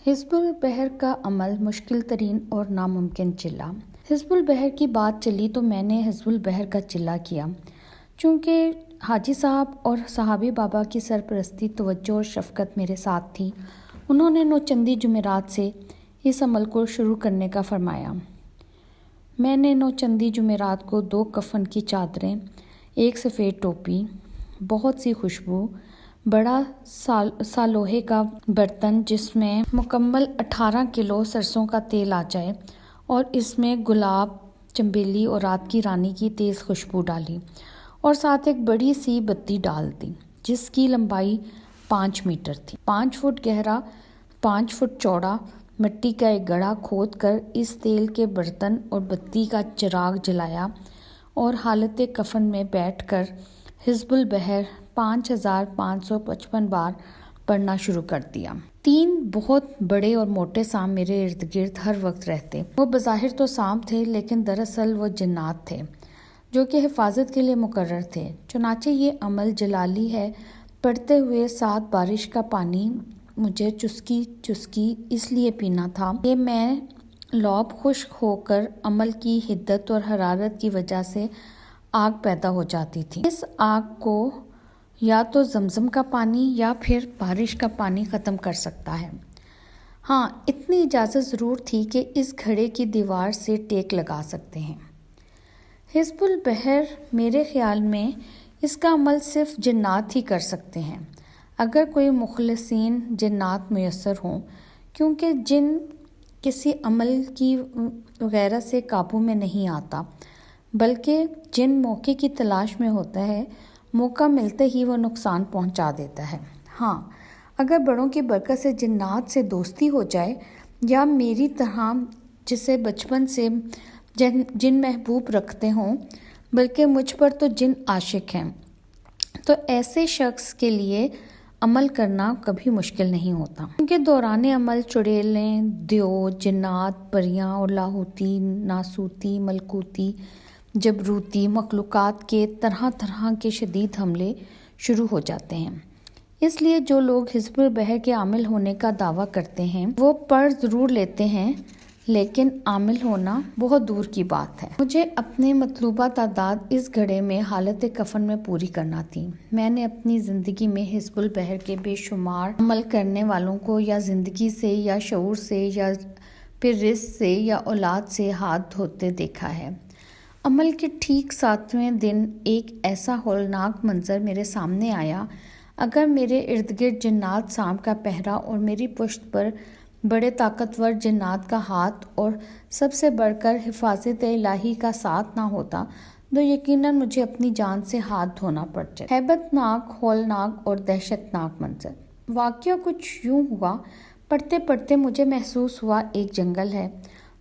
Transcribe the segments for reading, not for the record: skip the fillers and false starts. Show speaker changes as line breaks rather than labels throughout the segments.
حزب البحر کا عمل مشکل ترین اور ناممکن چلا۔ حزب البحر کی بات چلی تو میں نے حزب البحر کا چلا کیا، چونکہ حاجی صاحب اور صحابی بابا کی سرپرستی، توجہ اور شفقت میرے ساتھ تھی۔ انہوں نے نوچندی جمعرات سے اس عمل کو شروع کرنے کا فرمایا۔ میں نے نوچندی جمعرات کو 2 کفن کی چادریں، 1 سفید ٹوپی، بہت سی خوشبو، بڑا سا لوہے کا برتن جس میں مکمل 18 کلو سرسوں کا تیل آ جائے اور اس میں گلاب، چنبیلی اور رات کی رانی کی تیز خوشبو ڈالی، اور ساتھ ایک بڑی سی بتی ڈال دی جس کی لمبائی 5 میٹر تھی، 5 فٹ گہرا، 5 فٹ چوڑا۔ مٹی کا ایک گڑھا کھود کر اس تیل کے برتن اور بتی کا چراغ جلایا اور حالت کفن میں بیٹھ کر حزب البحر 5555 بار پڑھنا شروع کر دیا۔ 3 بہت بڑے اور موٹے سانپ میرے ارد گرد ہر وقت رہتے۔ وہ بظاہر تو سانپ تھے، لیکن دراصل وہ جنات تھے جو کہ حفاظت کے لیے مقرر تھے۔ چنانچہ یہ عمل جلالی ہے۔ پڑھتے ہوئے ساتھ بارش کا پانی مجھے چسکی چسکی اس لیے پینا تھا کہ میں لعاب خشک ہو کر عمل کی حدت اور حرارت کی وجہ سے آگ پیدا ہو جاتی تھی۔ اس آگ کو یا تو زمزم کا پانی یا پھر بارش کا پانی ختم کر سکتا ہے۔ ہاں، اتنی اجازت ضرور تھی کہ اس گھڑے کی دیوار سے ٹیک لگا سکتے ہیں۔ حزب البحر میرے خیال میں اس کا عمل صرف جنات ہی کر سکتے ہیں، اگر کوئی مخلصین جنات میسر ہوں، کیونکہ جن کسی عمل کی وغیرہ سے قابو میں نہیں آتا، بلکہ جن موقع کی تلاش میں ہوتا ہے، موقع ملتے ہی وہ نقصان پہنچا دیتا ہے۔ ہاں، اگر بڑوں کی برکت سے جنات سے دوستی ہو جائے، یا میری طرح جسے بچپن سے جن محبوب رکھتے ہوں، بلکہ مجھ پر تو جن عاشق ہیں، تو ایسے شخص کے لیے عمل کرنا کبھی مشکل نہیں ہوتا، کیونکہ دوران عمل چڑیلیں، دیو، جنات، پریاں اور لاہوتی، ناسوتی، ملکوتی، جبروتی مخلوقات کے طرح طرح کے شدید حملے شروع ہو جاتے ہیں۔ اس لیے جو لوگ حزب البحر کے عامل ہونے کا دعویٰ کرتے ہیں، وہ پڑھ ضرور لیتے ہیں، لیکن عامل ہونا بہت دور کی بات ہے۔ مجھے اپنے مطلوبہ تعداد اس گھڑے میں حالت کفن میں پوری کرنا تھی۔ میں نے اپنی زندگی میں حزب البحر کے بے شمار عمل کرنے والوں کو یا زندگی سے یا شعور سے یا پھر رزق سے یا اولاد سے ہاتھ دھوتے دیکھا ہے۔ عمل کے ٹھیک 7ویں دن ایک ایسا ہولناک منظر میرے سامنے آیا۔ اگر میرے ارد گرد جنات سانپ کا پہرا اور میری پشت پر بڑے طاقتور جنات کا ہاتھ اور سب سے بڑھ کر حفاظت الہی کا ساتھ نہ ہوتا، تو یقیناً مجھے اپنی جان سے ہاتھ دھونا پڑ جاتا۔ ہیبت ناک، ہولناک اور دہشت ناک منظر۔ واقعہ کچھ یوں ہوا، پڑھتے پڑھتے مجھے محسوس ہوا ایک جنگل ہے،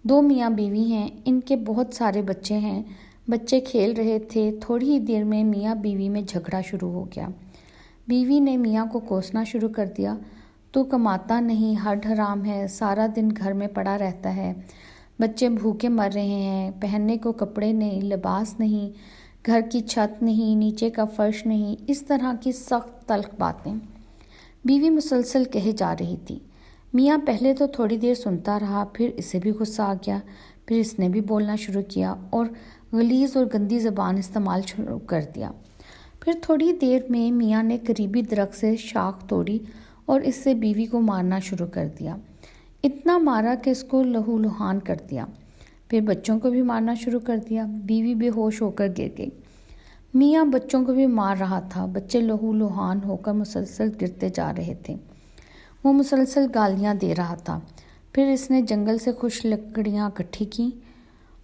2 میاں بیوی ہیں، ان کے بہت سارے بچے ہیں، بچے کھیل رہے تھے۔ تھوڑی ہی دیر میں میاں بیوی میں جھگڑا شروع ہو گیا۔ بیوی نے میاں کو کوسنا شروع کر دیا، تو کماتا نہیں، ہڈ حرام ہے، سارا دن گھر میں پڑا رہتا ہے، بچے بھوکے مر رہے ہیں، پہننے کو کپڑے نہیں، لباس نہیں، گھر کی چھت نہیں، نیچے کا فرش نہیں، اس طرح کی سخت تلخ باتیں بیوی مسلسل کہے جا رہی تھی۔ میاں پہلے تو تھوڑی دیر سنتا رہا، پھر اسے بھی غصہ آ گیا، پھر اس نے بھی بولنا شروع کیا اور غلیظ اور گندی زبان استعمال شروع کر دیا۔ پھر تھوڑی دیر میں میاں نے قریبی درخت سے شاخ توڑی اور اس سے بیوی کو مارنا شروع کر دیا، اتنا مارا کہ اس کو لہو لہان کر دیا۔ پھر بچوں کو بھی مارنا شروع کر دیا، بیوی بے ہوش ہو کر گر گئی۔ میاں بچوں کو بھی مار رہا تھا، بچے لہو لہان ہو کر مسلسل گرتے جا رہے تھے، وہ مسلسل گالیاں دے رہا تھا۔ پھر اس نے جنگل سے کچھ لکڑیاں اکٹھی کیں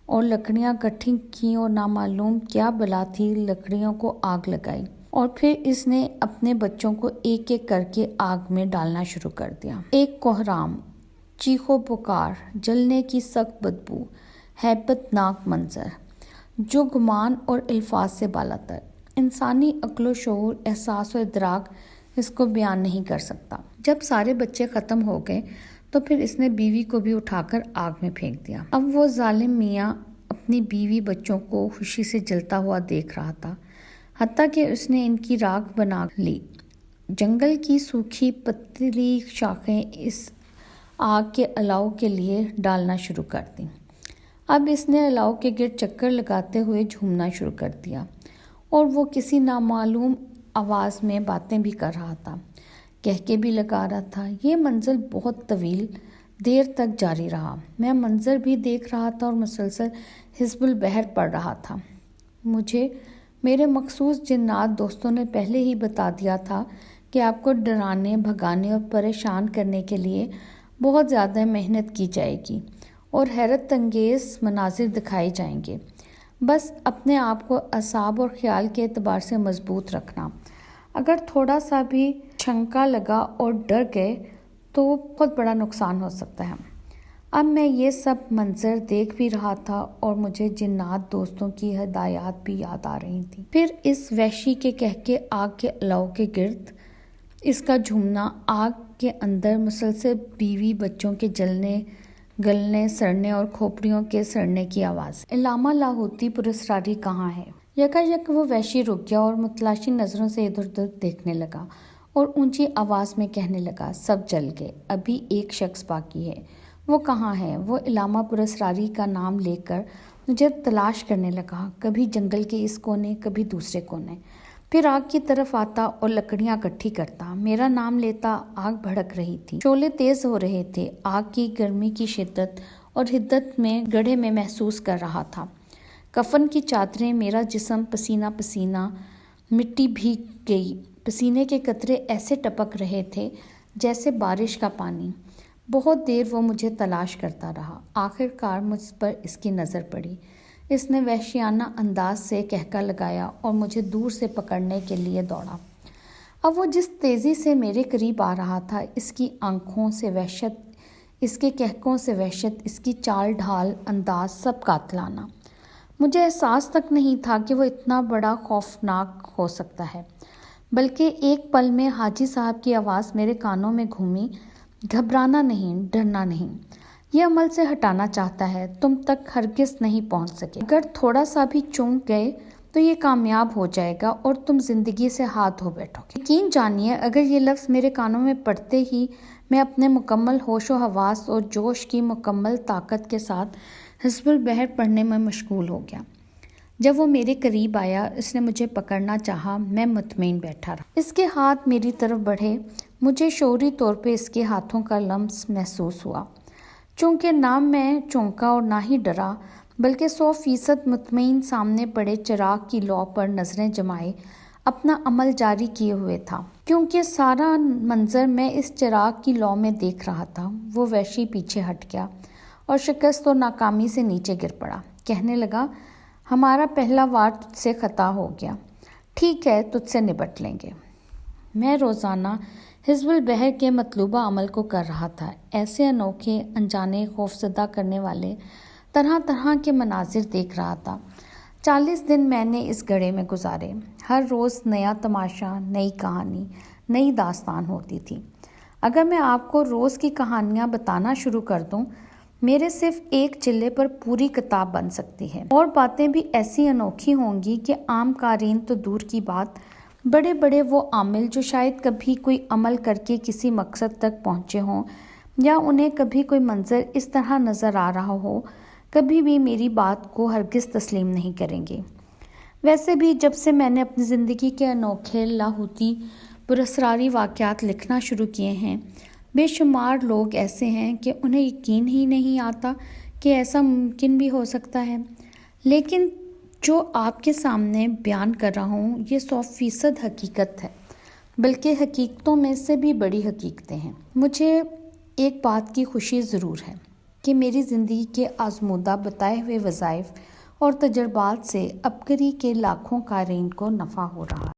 اور لکڑیاں اکٹھی کیں اور نامعلوم کیا بلا تھی، لکڑیوں کو آگ لگائی، اور پھر اس نے اپنے بچوں کو ایک ایک کر کے آگ میں ڈالنا شروع کر دیا۔ ایک کوہرام، چیخ و پکار، جلنے کی سخت بدبو، ہیبت ناک منظر جو گمان اور الفاظ سے بالاتر، انسانی عقل و شعور، احساس و ادراک اس کو بیان نہیں کر سکتا۔ جب سارے بچے ختم ہو گئے تو پھر اس نے بیوی کو بھی اٹھا کر آگ میں پھینک دیا۔ اب وہ ظالم میاں اپنی بیوی بچوں کو خوشی سے جلتا ہوا دیکھ رہا تھا، حتیٰ کہ اس نے ان کی راکھ بنا لی۔ جنگل کی سوکھی پتلی شاخیں اس آگ کے الاؤ کے لیے ڈالنا شروع کر دیں۔ اب اس نے الاؤ کے گرد چکر لگاتے ہوئے جھومنا شروع کر دیا اور وہ کسی نامعلوم آواز میں باتیں بھی کر رہا تھا، کہکے بھی لگا رہا تھا۔ یہ منظر بہت طویل دیر تک جاری رہا۔ میں منظر بھی دیکھ رہا تھا اور مسلسل حزب البحر پڑھ رہا تھا۔ مجھے میرے مخصوص جنات دوستوں نے پہلے ہی بتا دیا تھا کہ آپ کو ڈرانے، بھگانے اور پریشان کرنے کے لیے بہت زیادہ محنت کی جائے گی اور حیرت انگیز مناظر دکھائے جائیں گے۔ بس اپنے آپ کو اعصاب اور خیال کے اعتبار سے مضبوط رکھنا۔ اگر تھوڑا سا بھی چھنکا لگا اور ڈر گئے تو بہت بڑا نقصان ہو سکتا ہے۔ اب میں یہ سب منظر دیکھ بھی رہا تھا اور مجھے جنات دوستوں کی ہدایات بھی یاد آ رہی تھیں۔ پھر اس وحشی کے کہکے، آگ کے الاؤ کے گرد اس کا جھومنا، آگ کے اندر مسلسل بیوی بچوں کے جلنے، گلنے، سڑنے اور کھوپڑیوں کے سڑنے کی آواز۔ علامہ لاہوتی پراسراری کہاں ہے؟ یکایک وہ وحشی رک گیا اور متلاشی نظروں سے ادھر ادھر دیکھنے لگا اور اونچی آواز میں کہنے لگا، سب جل گئے، ابھی ایک شخص باقی ہے۔ وہ کہاں ہے؟ وہ علامہ پراسراری کا نام لے کر مجھے تلاش کرنے لگا، کبھی جنگل کے اس کونے، کبھی دوسرے کونے، پھر آگ کی طرف آتا اور لکڑیاں اکٹھی کرتا۔ میرا نام لیتا، آگ بھڑک رہی تھی، شعلے تیز ہو رہے تھے۔ آگ کی گرمی کی شدت اور حدت میں گڑھے میں محسوس کر رہا تھا۔ کفن کی چادریں، میرا جسم پسینہ پسینہ، مٹی بھیگ گئی، پسینے کے قطرے ایسے ٹپک رہے تھے جیسے بارش کا پانی۔ بہت دیر وہ مجھے تلاش کرتا رہا۔ آخر کار مجھ پر اس کی نظر پڑی۔ اس نے وحشیانہ انداز سے کہکا لگایا اور مجھے دور سے پکڑنے کے لیے دوڑا۔ اب وہ جس تیزی سے میرے قریب آ رہا تھا، اس کی آنکھوں سے وحشت، اس کے کہکوں سے وحشت، اس کی چال ڈھال، انداز، سب قاتلانہ۔ مجھے احساس تک نہیں تھا کہ وہ اتنا بڑا خوفناک ہو سکتا ہے، بلکہ ایک پل میں حاجی صاحب کی آواز میرے کانوں میں گھومی، گھبرانا نہیں، ڈرنا نہیں، یہ عمل سے ہٹانا چاہتا ہے، تم تک ہرگز نہیں پہنچ سکے، اگر تھوڑا سا بھی چونک گئے تو یہ کامیاب ہو جائے گا اور تم زندگی سے ہاتھ دھو بیٹھو گے۔ یقین جانیے، اگر یہ لفظ میرے کانوں میں پڑتے ہی میں اپنے مکمل ہوش و حواس اور جوش کی مکمل طاقت کے ساتھ حزب البحر پڑھنے میں مشغول ہو گیا۔ جب وہ میرے قریب آیا، اس نے مجھے پکڑنا چاہا، میں مطمئن بیٹھا رہا۔ اس کے ہاتھ میری طرف بڑھے، مجھے شعوری طور پہ اس کے ہاتھوں کا لمس محسوس ہوا۔ چونکہ نہ میں چونکا اور نہ ہی ڈرا، بلکہ 100% مطمئن سامنے پڑے چراغ کی لو پر نظریں جمائے اپنا عمل جاری کیے ہوئے تھا۔ کیونکہ سارا منظر میں اس چراغ کی لو میں دیکھ رہا تھا، وہ وحشی پیچھے ہٹ گیا اور شکست اور ناکامی سے نیچے گر پڑا۔ کہنے لگا، ہمارا پہلا وار تجھ سے خطا ہو گیا، ٹھیک ہے، تجھ سے نبٹ لیں گے۔ میں روزانہ حزب البحر کے مطلوبہ عمل کو کر رہا تھا۔ ایسے انوکھے، انجانے، خوفزدہ کرنے والے طرح طرح کے مناظر دیکھ رہا تھا۔ 40 دن میں نے اس گڑھے میں گزارے۔ ہر روز نیا تماشا، نئی کہانی، نئی داستان ہوتی تھی۔ اگر میں آپ کو روز کی کہانیاں بتانا شروع کر دوں، میرے صرف ایک چلے پر پوری کتاب بن سکتی ہے، اور باتیں بھی ایسی انوکھی ہوں گی کہ عام قارئین تو دور کی بات، بڑے بڑے وہ عامل جو شاید کبھی کوئی عمل کر کے کسی مقصد تک پہنچے ہوں، یا انہیں کبھی کوئی منظر اس طرح نظر آ رہا ہو، کبھی بھی میری بات کو ہرگز تسلیم نہیں کریں گے۔ ویسے بھی جب سے میں نے اپنی زندگی کے انوکھے لاہوتی پراسراری واقعات لکھنا شروع کیے ہیں، بے شمار لوگ ایسے ہیں کہ انہیں یقین ہی نہیں آتا کہ ایسا ممکن بھی ہو سکتا ہے۔ لیکن جو آپ کے سامنے بیان کر رہا ہوں، یہ 100% حقیقت ہے، بلکہ حقیقتوں میں سے بھی بڑی حقیقتیں ہیں۔ مجھے ایک بات کی خوشی ضرور ہے کہ میری زندگی کے آزمودہ بتائے ہوئے وظائف اور تجربات سے عبقری کے لاکھوں قارئین کو نفع ہو رہا ہے۔